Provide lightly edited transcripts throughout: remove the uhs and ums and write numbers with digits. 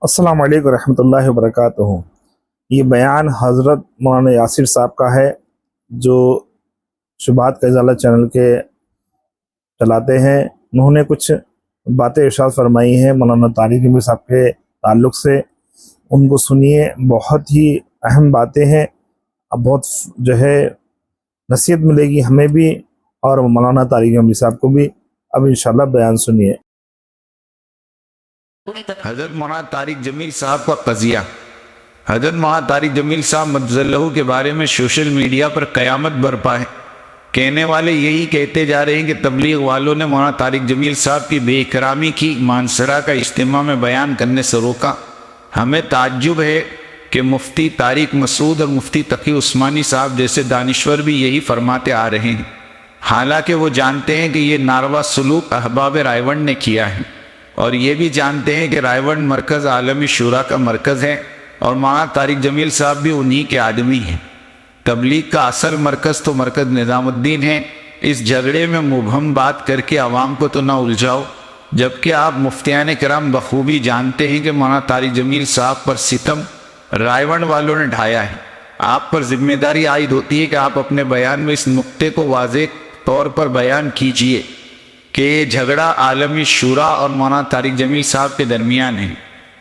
السلام علیکم ورحمۃ اللہ وبرکاتہ۔ یہ بیان حضرت مولانا یاسر صاحب کا ہے جو شبہات کا ازالہ چینل کے چلاتے ہیں۔ انہوں نے کچھ باتیں ارشاد فرمائی ہیں مولانا طارق جمیل صاحب کے تعلق سے، ان کو سنیے، بہت ہی اہم باتیں ہیں۔ اب بہت نصیحت ملے گی ہمیں بھی اور مولانا طارق جمیل صاحب کو بھی۔ اب انشاءاللہ بیان سنیے۔ حضرت مولانا طارق جمیل صاحب کا قضیہ۔ حضرت مولانا طارق جمیل صاحب مجزلہ کے بارے میں سوشل میڈیا پر قیامت برپا ہے۔ کہنے والے یہی کہتے جا رہے ہیں کہ تبلیغ والوں نے مولانا طارق جمیل صاحب کی بے احترامی کی، مانسرا کا اجتماع میں بیان کرنے سے روکا۔ ہمیں تعجب ہے کہ مفتی طارق مسعود اور مفتی تقی عثمانی صاحب جیسے دانشور بھی یہی فرماتے آ رہے ہیں، حالانکہ وہ جانتے ہیں کہ یہ ناروا سلوک احباب رائے ونڈ نے کیا ہے، اور یہ بھی جانتے ہیں کہ رائے ونڈ مرکز عالمی شورا کا مرکز ہے اور مولانا طارق جمیل صاحب بھی انہی کے آدمی ہیں۔ تبلیغ کا اصل مرکز تو مرکز نظام الدین ہے۔ اس جھگڑے میں مبہم بات کر کے عوام کو تو نہ الجھاؤ، جبکہ آپ مفتیان کرام بخوبی جانتے ہیں کہ مولانا طارق جمیل صاحب پر ستم رائے ونڈ والوں نے ڈھایا ہے۔ آپ پر ذمہ داری عائد ہوتی ہے کہ آپ اپنے بیان میں اس نقطے کو واضح طور پر بیان کیجئے کہ یہ جھگڑا عالمی شورا اور مولانا طارق جمیل صاحب کے درمیان ہے،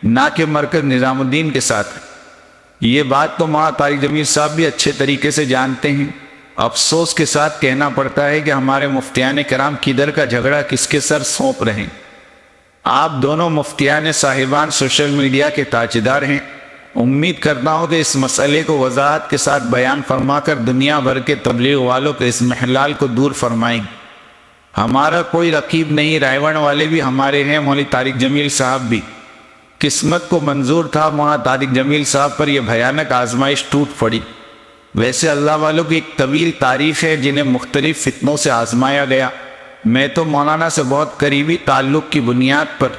نہ کہ مرکز نظام الدین کے ساتھ۔ یہ بات تو مولانا طارق جمیل صاحب بھی اچھے طریقے سے جانتے ہیں۔ افسوس کے ساتھ کہنا پڑتا ہے کہ ہمارے مفتیان کرام کدھر کا جھگڑا کس کے سر سونپ رہے ہیں۔ آپ دونوں مفتیان صاحبان سوشل میڈیا کے تاجدار ہیں۔ امید کرتا ہوں کہ اس مسئلے کو وضاحت کے ساتھ بیان فرما کر دنیا بھر کے تبلیغ والوں کے اس محلال کو دور فرمائیں۔ ہمارا کوئی رقیب نہیں، رائے ونڈ والے بھی ہمارے ہیں، مولوی طارق جمیل صاحب بھی۔ قسمت کو منظور تھا مولانا طارق جمیل صاحب پر یہ بھیانک آزمائش ٹوٹ پڑی۔ ویسے اللہ والوں کی ایک طویل تاریخ ہے جنہیں مختلف فتنوں سے آزمایا گیا۔ میں تو مولانا سے بہت قریبی تعلق کی بنیاد پر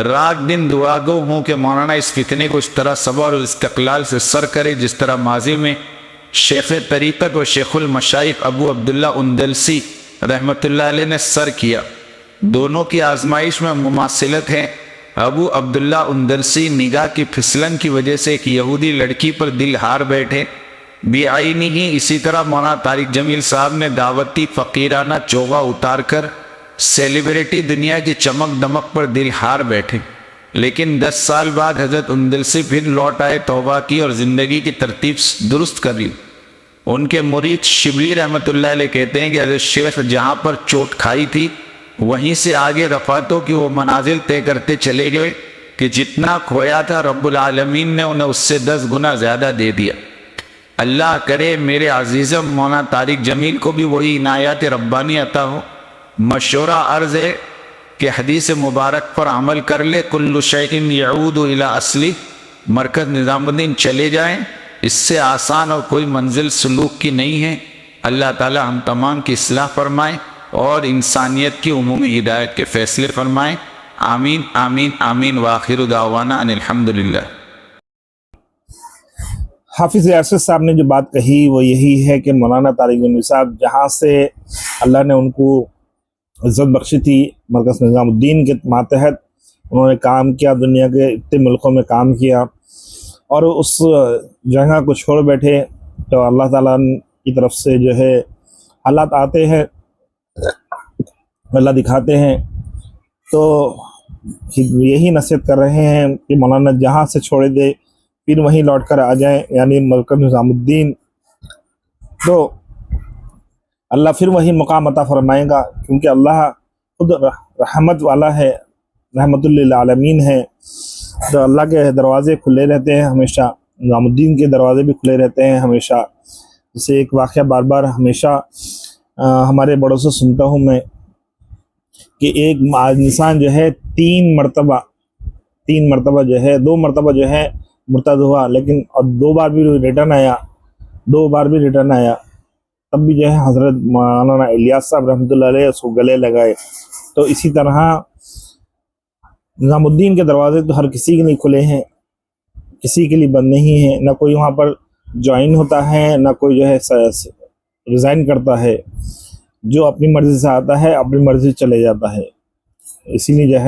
رات دن دعا گو ہوں کہ مولانا اس فتنے کو اس طرح صبر اور استقلال سے سر کرے جس طرح ماضی میں شیخ طریقت و شیخ المشائخ ابو عبداللہ اندلسی رحمت اللہ علیہ نے سر کیا۔ دونوں کی آزمائش میں مماثلت ہے۔ ابو عبداللہ اندلسی نگاہ کی پھسلن کی وجہ سے ایک یہودی لڑکی پر دل ہار بیٹھے، بعینی ہی اسی طرح مولانا طارق جمیل صاحب نے دعوتی فقیرانہ چوغا اتار کر سیلیبریٹی دنیا کی چمک دمک پر دل ہار بیٹھے۔ لیکن 10 سال بعد حضرت اندلسی پھر لوٹ آئے، توبہ کی اور زندگی کی ترتیب درست کر لی۔ ان کے مرید شبلی رحمت اللہ علیہ کہتے ہیں کہ حضرت شیخ جہاں پر چوٹ کھائی تھی وہیں سے آگے رفعتوں کی وہ منازل طے کرتے چلے گئے کہ جتنا کھویا تھا رب العالمین نے انہیں اس سے 10 گنا زیادہ دے دیا۔ اللہ کرے میرے عزیزم مولانا طارق جمیل کو بھی وہی عنایات ربانی عطا ہو۔ مشورہ عرض ہے کہ حدیث مبارک پر عمل کر لے، کل شیء یعود الی اصلی، مرکز نظام الدین چلے جائیں، اس سے آسان اور کوئی منزل سلوک کی نہیں ہے۔ اللہ تعالی ہم تمام کی اصلاح فرمائیں اور انسانیت کی عمومی ہدایت کے فیصلے فرمائیں۔ آمین آمین آمین، وآخر دعوانا ان الحمدللہ۔ حافظ یاسر صاحب نے جو بات کہی وہ یہی ہے کہ مولانا طارق جمیل صاحب جہاں سے اللہ نے ان کو عزت بخشی تھی، مرکز نظام الدین کے ماتحت انہوں نے کام کیا، دنیا کے اتنے ملکوں میں کام کیا، اور اس جگہ کو چھوڑ بیٹھے تو اللہ تعالیٰ کی طرف سے حالات آتے ہیں، اللہ دکھاتے ہیں، تو یہی نصیحت کر رہے ہیں کہ مولانا جہاں سے چھوڑے دے پھر وہیں لوٹ کر آ جائیں، یعنی مرکز نظام الدین، تو اللہ پھر وہی مقام عطا فرمائے گا، کیونکہ اللہ خود رحمت والا ہے، رحمت للعالمین ہے، تو اللہ کے دروازے کھلے رہتے ہیں ہمیشہ، نظام الدین کے دروازے بھی کھلے رہتے ہیں ہمیشہ۔ جسے ایک واقعہ بار بار ہمیشہ ہمارے بڑوں سے سنتا ہوں میں کہ ایک انسان تین مرتبہ 2 مرتبہ مرتد ہوا، لیکن اور 2 بار بھی ریٹرن آیا، تب بھی حضرت مولانا الیاس صاحب رحمۃ اللہ علیہ اس کو گلے لگائے۔ تو اسی طرح نظام الدین کے دروازے تو ہر کسی کے لیے کھلے ہیں، کسی کے لیے بند نہیں ہیں، نہ کوئی وہاں پر جوائن ہوتا ہے، نہ کوئی ریزائن کرتا ہے، جو اپنی مرضی سے آتا ہے اپنی مرضی سے چلے جاتا ہے۔ اسی لیے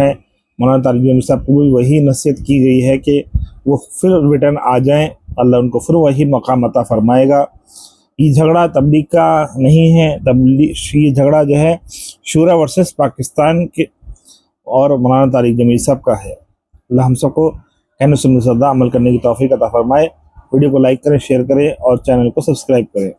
مولانا طارق جمیل صاحب کو بھی وہی نصیحت کی گئی ہے کہ وہ پھر ریٹرن آ جائیں، اللہ ان کو پھر وہی مقام عطا فرمائے گا۔ یہ جھگڑا تبلیغ کا نہیں ہے، یہ جھگڑا جو ہے شورا ورسز پاکستان کے اور مولانا طارق جمیل صاحب کا ہے۔ اللہ ہم سب کو کہنے سننے سے زیادہ عمل کرنے کی توفیق عطا فرمائے۔ ویڈیو کو لائک کریں، شیئر کریں اور چینل کو سبسکرائب کریں۔